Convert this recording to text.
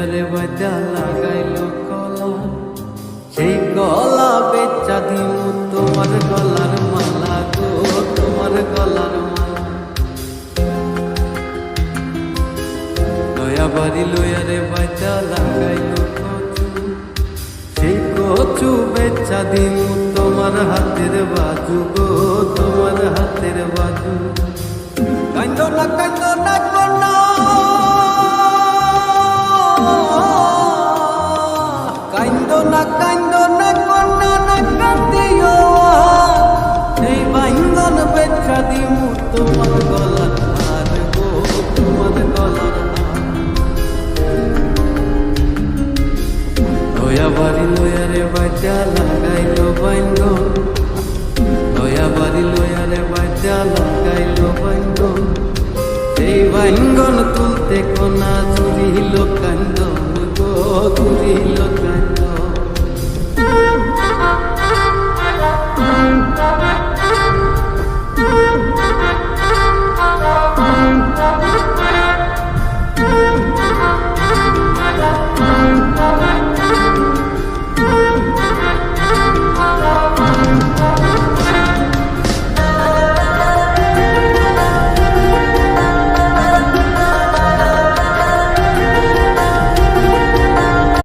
লয়ারে বাজা লাগাইল কলা, সেই গলা বেচা দিমু তোমার গলার মালা গো, তোমার গলার মালা। দয়া বাড়ি লয়ারে বাজা লাগাইল কচু, সেই কচু বেচা দিমু তোমার হাতের বাজু গো, তোমার হাতের বাজু। কাইন্দ না কন্যা, কাইন্দ না কন্যা না কান্দিও, সেই বাইঙ্গন বেচা দিমু তোমার গলার হার গো, তোমার গলার হার। দয়া বাড়ি লয়ারে বাজা লাগাইল বাইঙ্গন, দয়া বাড়ি লয়ারে বাজা লাগাইল বাইঙ্গন, সেই বাইঙ্গন তুলতে কোনা চুরিল কান্দন গো, চুরিল কান্দন।